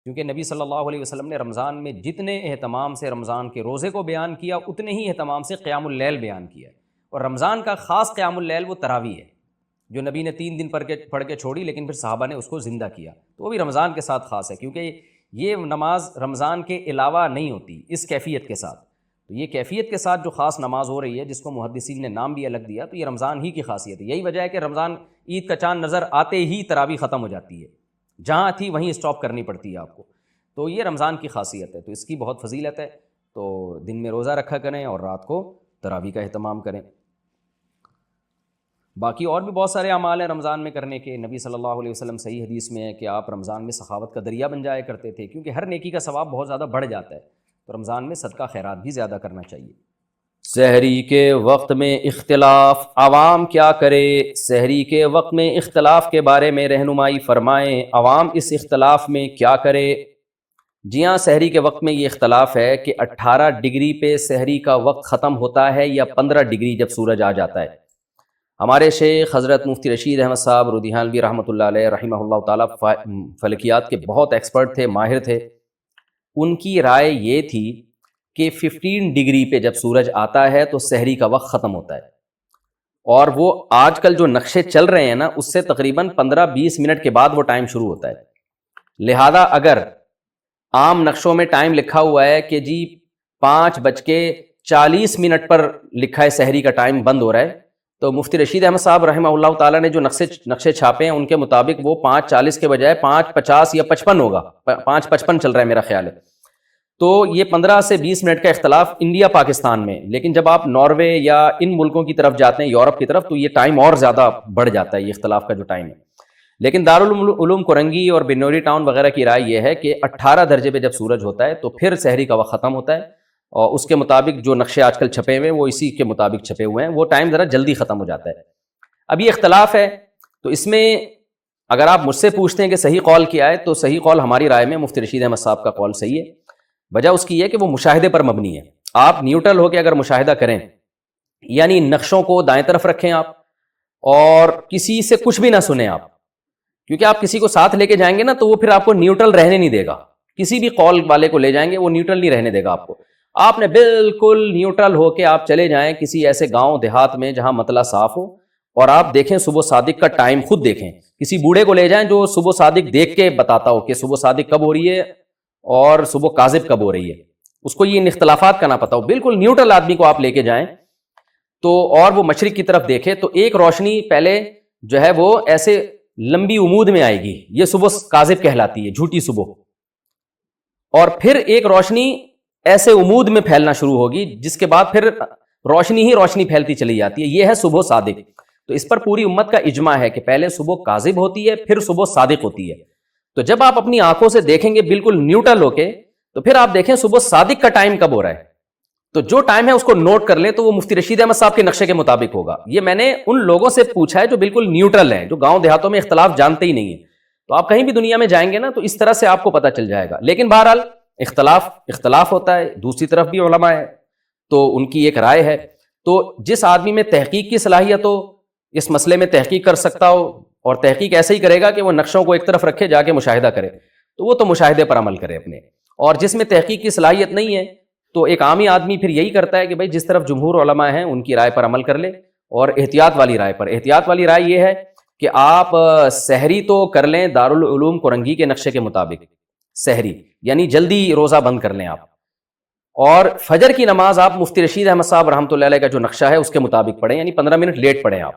کیونکہ نبی صلی اللہ علیہ وسلم نے رمضان میں جتنے اہتمام سے رمضان کے روزے کو بیان کیا اتنے ہی اہتمام سے قیام اللیل بیان کیا، اور رمضان کا خاص قیام اللیل وہ تراویح ہے جو نبی نے 3 دن پڑھ کے چھوڑی، لیکن پھر صحابہ نے اس کو زندہ کیا، تو وہ بھی رمضان کے ساتھ خاص ہے، کیونکہ یہ نماز رمضان کے علاوہ نہیں ہوتی اس کیفیت کے ساتھ، تو یہ کیفیت کے ساتھ جو خاص نماز ہو رہی ہے جس کو محدثین نے نام بھی الگ دیا، تو یہ رمضان ہی کی خاصیت ہے۔ یہی وجہ ہے کہ رمضان عید کا چاند نظر آتے ہی تراویح ختم ہو جاتی ہے، جہاں تھی وہیں اسٹاپ کرنی پڑتی ہے آپ کو، تو یہ رمضان کی خاصیت ہے، تو اس کی بہت فضیلت ہے، تو دن میں روزہ رکھا کریں اور رات کو تراویح کا اہتمام کریں۔ باقی اور بھی بہت سارے اعمال ہیں رمضان میں کرنے کے، نبی صلی اللہ علیہ وسلم صحیح حدیث میں ہے کہ آپ رمضان میں سخاوت کا دریا بن جایا کرتے تھے، کیونکہ ہر نیکی کا ثواب بہت زیادہ بڑھ جاتا ہے، تو رمضان میں صدقہ خیرات بھی زیادہ کرنا چاہیے۔ سحری کے وقت میں اختلاف، عوام کیا کرے؟ سحری کے وقت میں اختلاف کے بارے میں رہنمائی فرمائیں، عوام اس اختلاف میں کیا کرے؟ جی ہاں، سحری کے وقت میں یہ اختلاف ہے کہ 18 ڈگری پہ سحری کا وقت ختم ہوتا ہے یا 15 ڈگری جب سورج آ جاتا ہے۔ ہمارے شیخ حضرت مفتی رشید احمد صاحب رودیانوی رحمۃ اللہ علیہ رحمہ اللہ تعالیٰ فلکیات کے بہت ایکسپرٹ تھے، ماہر تھے، ان کی رائے یہ تھی کہ 15 ڈگری پہ جب سورج آتا ہے تو سحری کا وقت ختم ہوتا ہے، اور وہ آج کل جو نقشے چل رہے ہیں نا اس سے تقریباً 15-20 منٹ کے بعد وہ ٹائم شروع ہوتا ہے، لہذا اگر عام نقشوں میں ٹائم لکھا ہوا ہے کہ جی 5:40 پر لکھا ہے سحری کا ٹائم بند ہو رہا ہے، تو مفتی رشید احمد صاحب رحمہ اللہ تعالیٰ نے جو نقشے چھاپے ہیں ان کے مطابق وہ 5:40 کے بجائے 5:50 یا 55 ہوگا، 5:55 چل رہا ہے میرا خیال ہے۔ تو یہ 15 سے 20 منٹ کا اختلاف انڈیا پاکستان میں، لیکن جب آپ ناروے یا ان ملکوں کی طرف جاتے ہیں یورپ کی طرف تو یہ ٹائم اور زیادہ بڑھ جاتا ہے، یہ اختلاف کا جو ٹائم ہے۔ لیکن دارالعلوم کرنگی اور بنوری ٹاؤن وغیرہ کی رائے یہ ہے کہ 18 درجے پہ جب سورج ہوتا ہے تو پھر سحری کا وقت ختم ہوتا ہے، اور اس کے مطابق جو نقشے آج کل چھپے ہوئے ہیں وہ اسی کے مطابق چھپے ہوئے ہیں، وہ ٹائم ذرا جلدی ختم ہو جاتا ہے۔ اب یہ اختلاف ہے، تو اس میں اگر آپ مجھ سے پوچھتے ہیں کہ صحیح قول کیا ہے تو صحیح قول ہماری رائے میں مفتی رشید احمد صاحب کا قول صحیح ہے۔ وجہ اس کی یہ کہ وہ مشاہدے پر مبنی ہے، آپ نیوٹرل ہو کے اگر مشاہدہ کریں، یعنی نقشوں کو دائیں طرف رکھیں آپ، اور کسی سے کچھ بھی نہ سنیں آپ، کیونکہ آپ کسی کو ساتھ لے کے جائیں گے نا تو وہ پھر آپ کو نیوٹرل رہنے نہیں دے گا، کسی بھی قول والے کو لے جائیں گے وہ نیوٹرل نہیں رہنے دے گا آپ کو، آپ نے بالکل نیوٹرل ہو کے آپ چلے جائیں کسی ایسے گاؤں دیہات میں جہاں مطلع صاف ہو، اور آپ دیکھیں صبح صادق کا ٹائم خود دیکھیں، کسی بوڑھے کو لے جائیں جو صبح صادق دیکھ کے بتاتا ہو کہ صبح صادق کب ہو رہی ہے اور صبح کاذب کب ہو رہی ہے، اس کو یہ ان اختلافات کا نہ پتہ ہو، بالکل نیوٹرل آدمی کو آپ لے کے جائیں تو، اور وہ مشرق کی طرف دیکھے تو ایک روشنی پہلے جو ہے وہ ایسے لمبی عمود میں آئے گی، یہ صبح کاذب کہلاتی ہے، جھوٹی صبح، اور پھر ایک روشنی ایسے عمود میں پھیلنا شروع ہوگی جس کے بعد پھر روشنی ہی روشنی پھیلتی چلی جاتی ہے، یہ ہے صبح صادق۔ تو اس پر پوری امت کا اجماع ہے کہ پہلے صبح کاذب ہوتی ہے پھر صبح صادق ہوتی ہے، تو جب آپ اپنی آنکھوں سے دیکھیں گے بالکل نیوٹرل ہو کے تو پھر آپ دیکھیں صبح صادق کا ٹائم کب ہو رہا ہے، تو جو ٹائم ہے اس کو نوٹ کر لیں تو وہ مفتی رشید احمد صاحب کے نقشے کے مطابق ہوگا۔ یہ میں نے ان لوگوں سے پوچھا ہے جو بالکل نیوٹرل ہیں، جو گاؤں دیہاتوں میں اختلاف جانتے ہی نہیں ہیں، تو آپ کہیں بھی دنیا میں جائیں گے نا تو اس طرح سے آپ کو پتہ چل جائے گا، لیکن بہرحال اختلاف ہوتا ہے، دوسری طرف بھی علماء ہے تو ان کی ایک رائے ہے، تو جس آدمی میں تحقیق کی صلاحیت ہو، اس مسئلے میں تحقیق کر سکتا ہو، اور تحقیق ایسے ہی کرے گا کہ وہ نقشوں کو ایک طرف رکھے جا کے مشاہدہ کرے، تو وہ تو مشاہدے پر عمل کرے اپنے، اور جس میں تحقیق کی صلاحیت نہیں ہے تو ایک عامی آدمی پھر یہی کرتا ہے کہ بھائی جس طرف جمہور علماء ہیں ان کی رائے پر عمل کر لے، اور احتیاط والی رائے پر۔ احتیاط والی رائے یہ ہے کہ آپ سحری تو کر لیں دارالعلوم کرنگی کے نقشے کے مطابق، سحری یعنی جلدی روزہ بند کر لیں آپ، اور فجر کی نماز آپ مفتی رشید احمد صاحب رحمۃ اللہ علیہ کا جو نقشہ ہے اس کے مطابق پڑھیں، یعنی 15 منٹ لیٹ پڑھیں آپ،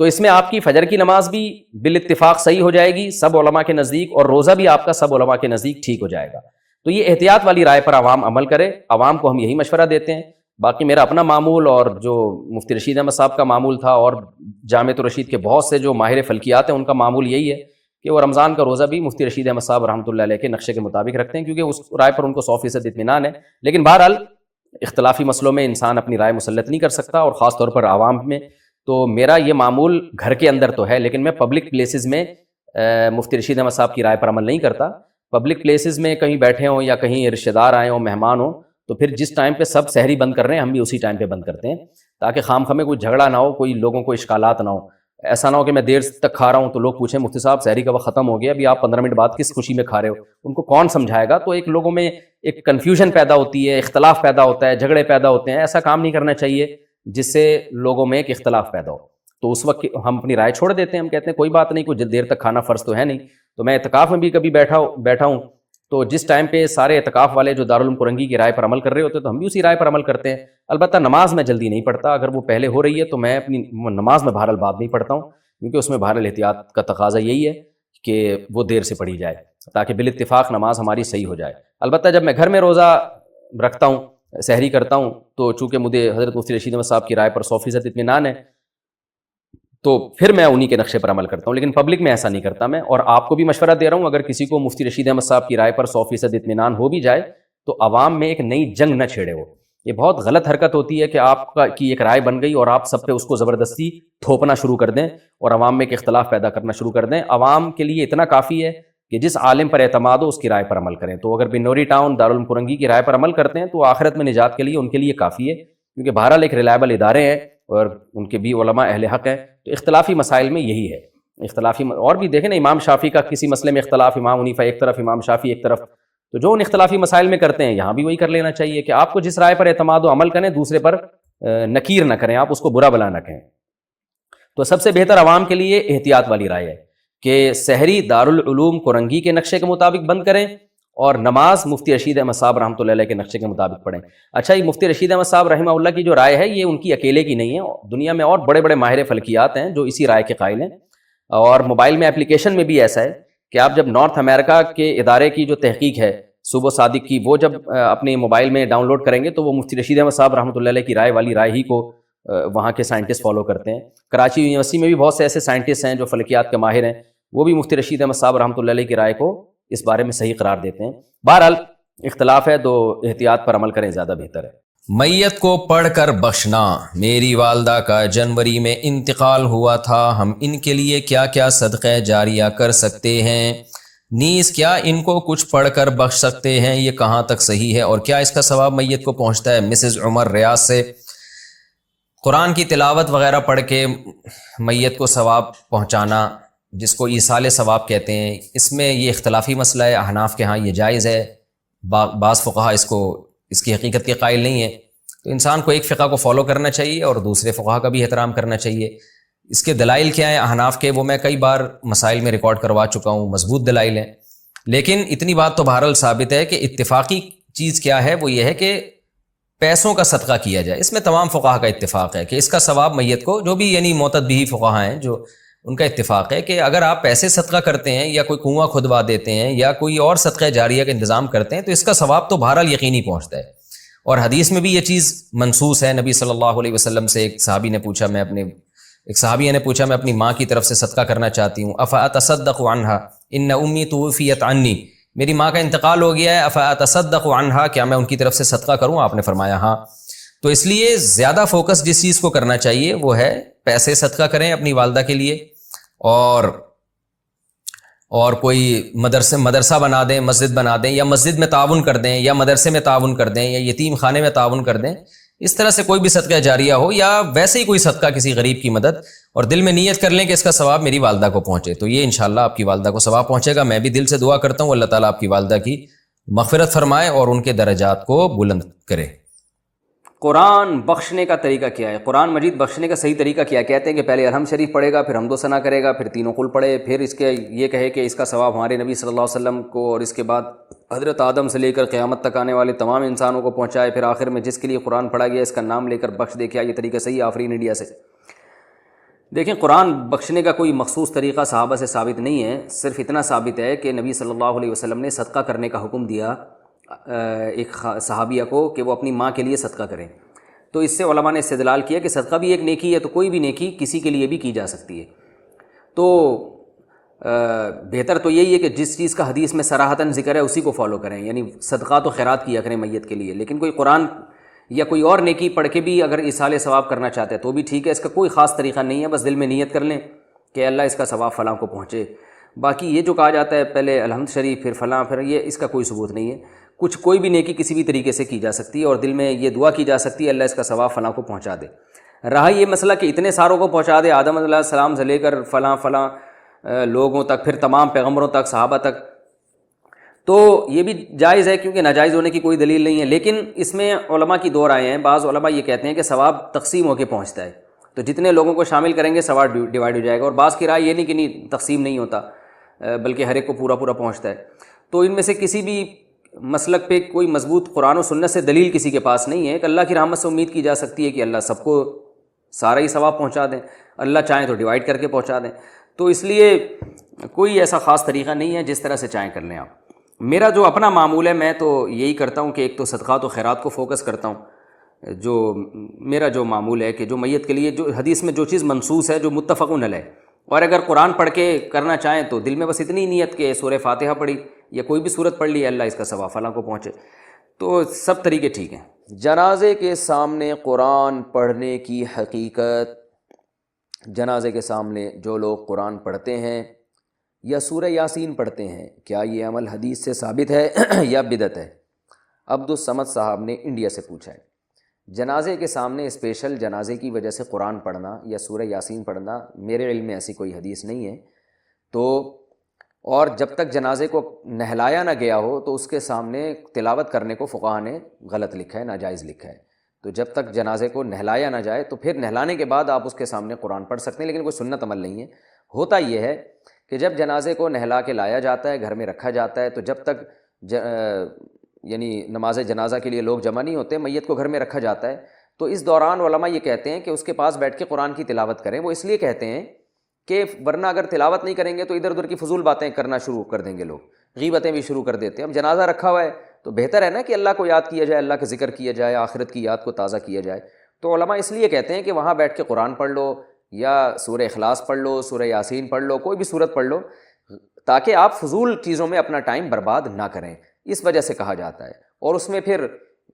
تو اس میں آپ کی فجر کی نماز بھی بالاتفاق صحیح ہو جائے گی سب علماء کے نزدیک، اور روزہ بھی آپ کا سب علماء کے نزدیک ٹھیک ہو جائے گا۔ تو یہ احتیاط والی رائے پر عوام عمل کرے، عوام کو ہم یہی مشورہ دیتے ہیں۔ باقی میرا اپنا معمول اور جو مفتی رشید احمد صاحب کا معمول تھا، اور جامعۃ الرشید کے بہت سے جو ماہر فلکیات ہیں ان کا معمول یہی ہے کہ وہ رمضان کا روزہ بھی مفتی رشید احمد صاحب رحمۃ اللہ علیہ کے نقشے کے مطابق رکھتے ہیں، کیونکہ اس رائے پر ان کو 100% اطمینان ہے۔ لیکن بہرحال اختلافی مسئلوں میں انسان اپنی رائے مسلط نہیں کر سکتا، اور خاص طور پر عوام میں۔ تو میرا یہ معمول گھر کے اندر تو ہے، لیکن میں پبلک پلیسز میں مفتی رشید احمد صاحب کی رائے پر عمل نہیں کرتا۔ پبلک پلیسز میں کہیں بیٹھے ہوں یا کہیں رشتہ دار آئے ہوں، مہمان ہوں، تو پھر جس ٹائم پہ سب سحری بند کر رہے ہیں ہم بھی اسی ٹائم پہ بند کرتے ہیں، تاکہ خام خامے کوئی جھگڑا نہ ہو، کوئی لوگوں کو اشکالات نہ ہو۔ ایسا نہ ہو کہ میں دیر تک کھا رہا ہوں تو لوگ پوچھیں مفتی صاحب سحری کا وقت ختم ہو گیا، ابھی آپ 15 منٹ بعد کس خوشی میں کھا رہے ہو، ان کو کون سمجھائے گا؟ تو ایک لوگوں میں ایک کنفیوژن پیدا ہوتی ہے، اختلاف پیدا ہوتا ہے، جھگڑے پیدا ہوتے ہیں. ایسا کام نہیں کرنا چاہیے جس سے لوگوں میں ایک اختلاف پیدا ہو. تو اس وقت ہم اپنی رائے چھوڑ دیتے ہیں، ہم کہتے ہیں کوئی بات نہیں، کوئی دیر تک کھانا فرض تو ہے نہیں. تو میں اعتکاف میں بھی کبھی بیٹھا ہوں، تو جس ٹائم پہ سارے اعتکاف والے جو دارالعلوم کرنگی کی رائے پر عمل کر رہے ہوتے ہیں تو ہم بھی اسی رائے پر عمل کرتے ہیں. البتہ نماز میں جلدی نہیں پڑھتا، اگر وہ پہلے ہو رہی ہے تو میں اپنی نماز میں بہرحال بعد نہیں پڑھتا ہوں، کیونکہ اس میں بہرحال احتیاط کا تقاضا یہی ہے کہ وہ دیر سے پڑھی جائے تاکہ بالاتفاق نماز ہماری صحیح ہو جائے. البتہ جب میں گھر میں روزہ رکھتا ہوں، سحری کرتا ہوں، تو چونکہ مجھے حضرت مفتی رشید احمد صاحب کی رائے پر 100% اطمینان ہے تو پھر میں انہی کے نقشے پر عمل کرتا ہوں، لیکن پبلک میں ایسا نہیں کرتا میں. اور آپ کو بھی مشورہ دے رہا ہوں، اگر کسی کو مفتی رشید احمد صاحب کی رائے پر 100% اطمینان ہو بھی جائے تو عوام میں ایک نئی جنگ نہ چھیڑے. وہ یہ بہت غلط حرکت ہوتی ہے کہ آپ کی ایک رائے بن گئی اور آپ سب پہ اس کو زبردستی تھوپنا شروع کر دیں اور عوام میں ایک اختلاف پیدا کرنا شروع کر دیں. عوام کے لیے اتنا کافی ہے کہ جس عالم پر اعتماد ہو اس کی رائے پر عمل کریں. تو اگر بنوری ٹاؤن دارالعلوم کرنگی کی رائے پر عمل کرتے ہیں تو آخرت میں نجات کے لیے ان کے لیے کافی ہے، کیونکہ بہرحال ایک ریلائبل ادارے ہیں اور ان کے بھی علماء اہل حق ہیں. تو اختلافی مسائل میں یہی ہے. اور بھی دیکھیں نا، امام شافعی کا کسی مسئلے میں اختلاف، امام حنیفہ ایک طرف، امام شافعی ایک طرف، تو جو ان اختلافی مسائل میں کرتے ہیں یہاں بھی وہی کر لینا چاہیے کہ آپ کو جس رائے پر اعتماد ہو عمل کریں، دوسرے پر نکیر نہ کریں، آپ اس کو برا بلا نہ کہیں. تو سب سے بہتر عوام کے لیے احتیاط والی رائے ہے کہ سحری دارالعلوم کرنگی کے نقشے کے مطابق بند کریں اور نماز مفتی رشید احمد صاحب رحمۃ اللہ علیہ کے نقشے کے مطابق پڑھیں. اچھا، یہ مفتی رشید احمد صاحب رحمہ اللہ کی جو رائے ہے یہ ان کی اکیلے کی نہیں ہے، دنیا میں اور بڑے بڑے ماہر فلکیات ہیں جو اسی رائے کے قائل ہیں. اور موبائل میں اپلیکیشن میں بھی ایسا ہے کہ آپ جب نارتھ امریکہ کے ادارے کی جو تحقیق ہے صبح صادق کی، وہ جب اپنے موبائل میں ڈاؤن لوڈ کریں گے تو وہ مفتی رشید احمد صاحب رحمۃ اللہ علیہ کی رائے والی رائے ہی کو وہاں کے سائنٹسٹ فالو کرتے ہیں. کراچی یونیورسٹی میں بھی بہت سے ایسے سائنٹسٹ ہیں جو فلکیات کے ماہر ہیں، وہ بھی مفتی رشید احمد صاحب رحمۃ اللہ علیہ کی رائے کو اس بارے میں صحیح قرار دیتے ہیں. بہرحال اختلاف ہے تو احتیاط پر عمل کریں، زیادہ بہتر ہے. میت کو پڑھ کر بخشنا. میری والدہ کا جنوری میں انتقال ہوا تھا، ہم ان کے لیے کیا کیا صدقہ جاریہ کر سکتے ہیں؟ نیز کیا ان کو کچھ پڑھ کر بخش سکتے ہیں؟ یہ کہاں تک صحیح ہے اور کیا اس کا ثواب میت کو پہنچتا ہے؟ مسز عمر ریاض سے. قرآن کی تلاوت وغیرہ پڑھ کے میت کو ثواب پہنچانا، جس کو ایصال ثواب کہتے ہیں، اس میں یہ اختلافی مسئلہ ہے. احناف کے ہاں یہ جائز ہے، بعض فقہا اس کی حقیقت کے قائل نہیں ہے. تو انسان کو ایک فقہ کو فالو کرنا چاہیے اور دوسرے فقہا کا بھی احترام کرنا چاہیے. اس کے دلائل کیا ہیں احناف کے، وہ میں کئی بار مسائل میں ریکارڈ کروا چکا ہوں، مضبوط دلائل ہیں. لیکن اتنی بات تو بہرحال ثابت ہے کہ اتفاقی چیز کیا ہے، وہ یہ ہے کہ پیسوں کا صدقہ کیا جائے. اس میں تمام فقہا کا اتفاق ہے کہ اس کا ثواب میت کو، جو بھی یعنی معتد بھی فقہا ہیں جو ان کا اتفاق ہے کہ اگر آپ پیسے صدقہ کرتے ہیں یا کوئی کنواں کھدوا دیتے ہیں یا کوئی اور صدقہ جاریہ کا انتظام کرتے ہیں تو اس کا ثواب تو بہرحال یقینی پہنچتا ہے. اور حدیث میں بھی یہ چیز منصوص ہے. نبی صلی اللہ علیہ وسلم سے ایک صحابیہ نے پوچھا میں اپنی ماں کی طرف سے صدقہ کرنا چاہتی ہوں. افاتصدق عنہا ان امی توفیت عنی، میری ماں کا انتقال ہو گیا ہے، افاتصدق عنہا، کیا میں ان کی طرف سے صدقہ کروں؟ آپ نے فرمایا ہاں. تو اس لیے زیادہ فوکس جس چیز کو کرنا چاہیے وہ ہے پیسے صدقہ کریں اپنی والدہ کے لیے، اور کوئی مدرسہ بنا دیں، مسجد بنا دیں، یا مسجد میں تعاون کر دیں، یا مدرسے میں تعاون کر دیں، یا یتیم خانے میں تعاون کر دیں. اس طرح سے کوئی بھی صدقہ جاریہ ہو یا ویسے ہی کوئی صدقہ کسی غریب کی مدد، اور دل میں نیت کر لیں کہ اس کا ثواب میری والدہ کو پہنچے، تو یہ انشاءاللہ آپ کی والدہ کو ثواب پہنچے گا. میں بھی دل سے دعا کرتا ہوں اللہ تعالیٰ آپ کی والدہ کی مغفرت فرمائے اور ان کے درجات کو بلند کرے. قرآن بخشنے کا طریقہ کیا ہے؟ قرآن مجید بخشنے کا صحیح طریقہ کیا ہے؟ کہتے ہیں کہ پہلے الحمد شریف پڑھے گا، پھر حمد و ثنا کرے گا، پھر تینوں قل پڑھے، پھر اس کے یہ کہے کہ اس کا ثواب ہمارے نبی صلی اللہ علیہ وسلم کو اور اس کے بعد حضرت آدم سے لے کر قیامت تک آنے والے تمام انسانوں کو پہنچائے، پھر آخر میں جس کے لیے قرآن پڑھا گیا اس کا نام لے کر بخش دے. کیا یہ طریقہ صحیح ہے آفرین انڈیا سے؟ دیکھیں، قرآن بخشنے کا کوئی مخصوص طریقہ صحابہ سے ثابت نہیں ہے. صرف اتنا ثابت ہے کہ نبی صلی اللہ علیہ وسلم نے صدقہ کرنے کا حکم دیا ایک صحابیہ کو کہ وہ اپنی ماں کے لیے صدقہ کریں. تو اس سے علماء نے استدلال کیا کہ صدقہ بھی ایک نیکی ہے، تو کوئی بھی نیکی کسی کے لیے بھی کی جا سکتی ہے. تو بہتر تو یہی ہے کہ جس چیز کا حدیث میں صراحتاً ذکر ہے اسی کو فالو کریں، یعنی صدقات و خیرات کیا کریں میت کے لیے. لیکن کوئی قرآن یا کوئی اور نیکی پڑھ کے بھی اگر ایصال ثواب کرنا چاہتے ہیں تو بھی ٹھیک ہے. اس کا کوئی خاص طریقہ نہیں ہے، بس دل میں نیت کر لیں کہ اللہ اس کا ثواب فلاں کو پہنچے. باقی یہ جو کہا جاتا ہے پہلے الحمد شریف پھر فلاں پھر یہ، اس کا کوئی ثبوت نہیں ہے. کوئی بھی نیکی کسی بھی طریقے سے کی جا سکتی ہے اور دل میں یہ دعا کی جا سکتی ہے اللہ اس کا ثواب فلاں کو پہنچا دے. رہا یہ مسئلہ کہ اتنے ساروں کو پہنچا دے، آدم علیہ السلام سے لے کر فلاں فلاں لوگوں تک، پھر تمام پیغمبروں تک، صحابہ تک، تو یہ بھی جائز ہے کیونکہ ناجائز ہونے کی کوئی دلیل نہیں ہے. لیکن اس میں علماء کی دو رائے ہیں. بعض علماء یہ کہتے ہیں کہ ثواب تقسیم ہو کے پہنچتا ہے، تو جتنے لوگوں کو شامل کریں گے ثواب ڈیوائڈ ہو جائے گا. اور بعض کی رائے یہ نہیں کہ نہیں تقسیم نہیں ہوتا بلکہ ہر ایک کو پورا پورا پہنچتا ہے. تو ان میں سے کسی بھی مسلک پہ کوئی مضبوط قرآن و سنت سے دلیل کسی کے پاس نہیں ہے کہ اللہ کی رحمت سے امید کی جا سکتی ہے کہ اللہ سب کو سارا ہی ثواب پہنچا دیں، اللہ چاہیں تو ڈیوائڈ کر کے پہنچا دیں. تو اس لیے کوئی ایسا خاص طریقہ نہیں ہے، جس طرح سے چاہیں کر لیں آپ. میرا جو اپنا معمول ہے، میں تو یہی کرتا ہوں کہ ایک تو صدقات و خیرات کو فوکس کرتا ہوں. جو میرا جو معمول ہے کہ جو میت کے لیے جو حدیث میں جو چیز منصوص ہے، جو متفق علیہ، اور اگر قرآن پڑھ کے کرنا چاہیں تو دل میں بس اتنی نیت کہ سورہ فاتحہ پڑھی یا کوئی بھی صورت پڑھ لی، اللہ اس کا ثواب فلاں کو پہنچے، تو سب طریقے ٹھیک ہیں. جنازے کے سامنے قرآن پڑھنے کی حقیقت. جنازے کے سامنے جو لوگ قرآن پڑھتے ہیں یا سورہ یاسین پڑھتے ہیں، کیا یہ عمل حدیث سے ثابت ہے یا بدعت ہے؟ عبدالصمد صاحب نے انڈیا سے پوچھا ہے. جنازے کے سامنے اسپیشل جنازے کی وجہ سے قرآن پڑھنا یا سورہ یاسین پڑھنا میرے علم میں ایسی کوئی حدیث نہیں ہے. تو اور جب تک جنازے کو نہلایا نہ گیا ہو تو اس کے سامنے تلاوت کرنے کو فقہا نے غلط لکھا ہے، ناجائز لکھا ہے. تو جب تک جنازے کو نہلایا نہ جائے تو پھر نہلانے کے بعد آپ اس کے سامنے قرآن پڑھ سکتے ہیں، لیکن کوئی سنت عمل نہیں ہے. ہوتا یہ ہے کہ جب جنازے کو نہلا کے لایا جاتا ہے، گھر میں رکھا جاتا ہے، تو جب تک یعنی نماز جنازہ کے لیے لوگ جمع نہیں ہوتے، میت کو گھر میں رکھا جاتا ہے، تو اس دوران علماء یہ کہتے ہیں کہ اس کے پاس بیٹھ کے قرآن کی تلاوت کریں. وہ اس لیے کہتے ہیں کہ ورنہ اگر تلاوت نہیں کریں گے تو ادھر ادھر کی فضول باتیں کرنا شروع کر دیں گے، لوگ غیبتیں بھی شروع کر دیتے ہیں. اب جنازہ رکھا ہوا ہے تو بہتر ہے نا کہ اللہ کو یاد کیا جائے، اللہ کا ذکر کیا جائے، آخرت کی یاد کو تازہ کیا جائے. تو علماء اس لیے کہتے ہیں کہ وہاں بیٹھ کے قرآن پڑھ لو یا سورہ اخلاص پڑھ لو، سورہ یاسین پڑھ لو، کوئی بھی سورت پڑھ لو، تاکہ آپ فضول چیزوں میں اپنا ٹائم برباد نہ کریں. اس وجہ سے کہا جاتا ہے. اور اس میں پھر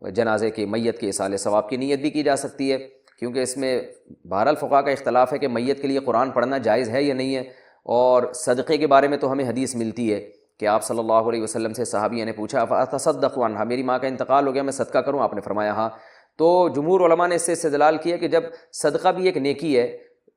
جنازے کے میت کے ایصال ثواب کی نیت بھی کی جا سکتی ہے، کیونکہ اس میں بہرحال فقہا کا اختلاف ہے کہ میت کے لیے قرآن پڑھنا جائز ہے یا نہیں ہے. اور صدقے کے بارے میں تو ہمیں حدیث ملتی ہے کہ آپ صلی اللہ علیہ وسلم سے صحابیہ نے پوچھا فاتصدق عنہا، میری ماں کا انتقال ہو گیا، میں صدقہ کروں؟ آپ نے فرمایا ہاں. تو جمہور علماء نے اس سے استدلال کیا کہ جب صدقہ بھی ایک نیکی ہے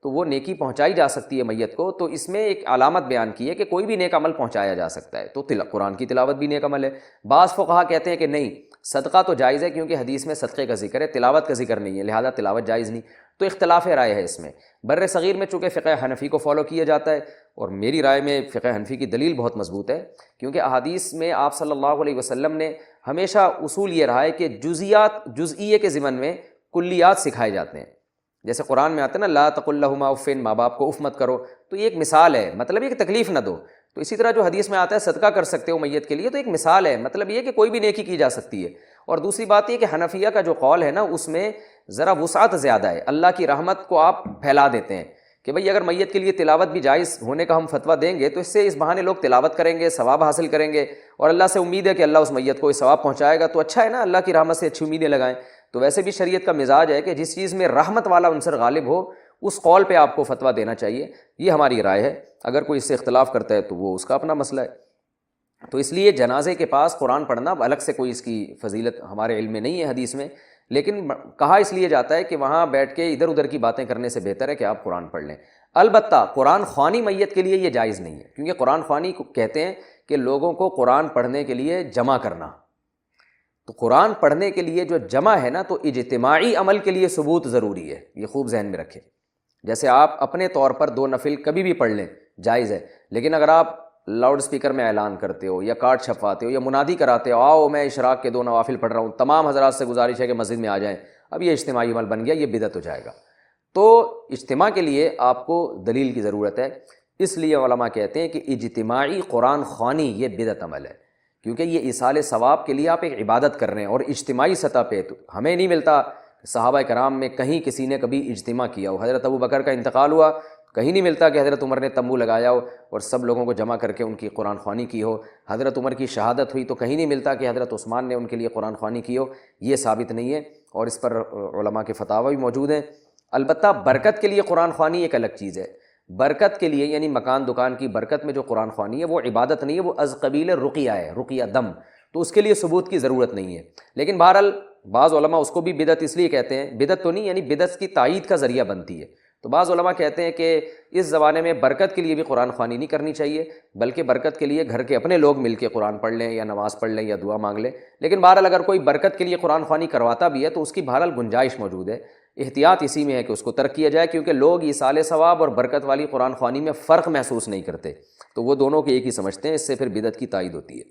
تو وہ نیکی پہنچائی جا سکتی ہے میت کو، تو اس میں ایک علامت بیان کی ہے کہ کوئی بھی نیک عمل پہنچایا جا سکتا ہے. تو قرآن کی تلاوت بھی نیک عمل ہے. بعض فقہا کہتے ہیں کہ نہیں، صدقہ تو جائز ہے کیونکہ حدیث میں صدقے کا ذکر ہے، تلاوت کا ذکر نہیں ہے، لہذا تلاوت جائز نہیں. تو اختلاف رائے ہے اس میں. بر صغیر میں چونکہ فقہ حنفی کو فالو کیا جاتا ہے، اور میری رائے میں فقہ حنفی کی دلیل بہت مضبوط ہے، کیونکہ احادیث میں آپ صلی اللہ علیہ وسلم نے ہمیشہ اصول یہ رہا ہے کہ جزئیے کے ضمن میں کلیات سکھائے جاتے ہیں. جیسے قرآن میں آتا ہے نا لا تقل لہما اف، ماں باپ کو اف مت کرو، تو یہ ایک مثال ہے، مطلب یہ کہ تکلیف نہ دو. تو اسی طرح جو حدیث میں آتا ہے صدقہ کر سکتے ہو میت کے لیے، تو ایک مثال ہے، مطلب یہ کہ کوئی بھی نیکی کی جا سکتی ہے. اور دوسری بات یہ کہ حنفیہ کا جو قول ہے نا، اس میں ذرا وسعت زیادہ ہے، اللہ کی رحمت کو آپ پھیلا دیتے ہیں کہ بھئی اگر میت کے لیے تلاوت بھی جائز ہونے کا ہم فتویٰ دیں گے تو اس سے اس بہانے لوگ تلاوت کریں گے، ثواب حاصل کریں گے، اور اللہ سے امید ہے کہ اللہ اس میت کو ثواب پہنچائے گا. تو اچھا ہے نا، اللہ کی رحمت سے اچھی امیدیں لگائیں. تو ویسے بھی شریعت کا مزاج ہے کہ جس چیز میں رحمت والا عنصر غالب ہو اس قول پہ آپ کو فتویٰ دینا چاہیے. یہ ہماری رائے ہے. اگر کوئی اس سے اختلاف کرتا ہے تو وہ اس کا اپنا مسئلہ ہے. تو اس لیے جنازے کے پاس قرآن پڑھنا الگ سے کوئی اس کی فضیلت ہمارے علم میں نہیں ہے حدیث میں، لیکن کہا اس لیے جاتا ہے کہ وہاں بیٹھ کے ادھر ادھر کی باتیں کرنے سے بہتر ہے کہ آپ قرآن پڑھ لیں. البتہ قرآن خوانی میت کے لیے یہ جائز نہیں ہے، کیونکہ قرآن خوانی کو کہتے ہیں کہ لوگوں کو قرآن پڑھنے کے لیے جمع کرنا. تو قرآن پڑھنے کے لیے جو جمع ہے نا، تو اجتماعی عمل کے لیے ثبوت ضروری ہے. یہ خوب ذہن میں رکھیں. جیسے آپ اپنے طور پر 2 نفل کبھی بھی پڑھ لیں جائز ہے، لیکن اگر آپ لاؤڈ سپیکر میں اعلان کرتے ہو یا کارڈ چھپواتے ہو یا منادی کراتے ہو آؤ میں اشراق کے 2 نوافل پڑھ رہا ہوں، تمام حضرات سے گزارش ہے کہ مسجد میں آ جائیں، اب یہ اجتماعی عمل بن گیا، یہ بدعت ہو جائے گا. تو اجتماع کے لیے آپ کو دلیل کی ضرورت ہے. اس لیے علماء کہتے ہیں کہ اجتماعی قرآن خوانی یہ بدعت عمل ہے، کیونکہ یہ ایصال ثواب کے لیے آپ ایک عبادت کر رہے ہیں. اور اجتماعی سطح پہ تو ہمیں نہیں ملتا صحابہ کرام میں کہیں کسی نے کبھی اجتماع کیا ہو. حضرت ابو بکر کا انتقال ہوا، کہیں نہیں ملتا کہ حضرت عمر نے تمبو لگایا ہو اور سب لوگوں کو جمع کر کے ان کی قرآن خوانی کی ہو. حضرت عمر کی شہادت ہوئی تو کہیں نہیں ملتا کہ حضرت عثمان نے ان کے لیے قرآن خوانی کی ہو. یہ ثابت نہیں ہے، اور اس پر علماء کے فتاوی بھی موجود ہیں. البتہ برکت کے لیے قرآن خوانی ایک الگ چیز ہے. برکت کے لیے یعنی مکان دکان کی برکت میں جو قرآن خوانی ہے وہ عبادت نہیں ہے، وہ از قبیل رقیہ ہے، رقیہ دم. تو اس کے لیے ثبوت کی ضرورت نہیں ہے. لیکن بہرحال بعض علماء اس کو بھی بدعت اس لیے کہتے ہیں، بدعت تو نہیں یعنی بدعت کی تائید کا ذریعہ بنتی ہے، تو بعض علماء کہتے ہیں کہ اس زمانے میں برکت کے لیے بھی قرآن خوانی نہیں کرنی چاہیے، بلکہ برکت کے لیے گھر کے اپنے لوگ مل کے قرآن پڑھ لیں یا نماز پڑھ لیں یا دعا مانگ لیں، لیکن بہرحال اگر کوئی برکت کے لیے قرآن خوانی کرواتا بھی ہے تو اس کی بہرحال گنجائش موجود ہے، احتیاط اسی میں ہے کہ اس کو ترک کیا جائے، کیونکہ لوگ ایصال ثواب اور برکت والی قرآن خوانی میں فرق محسوس نہیں کرتے، تو وہ دونوں کو ایک ہی سمجھتے ہیں، اس سے پھر بدعت کی تائید ہوتی ہے۔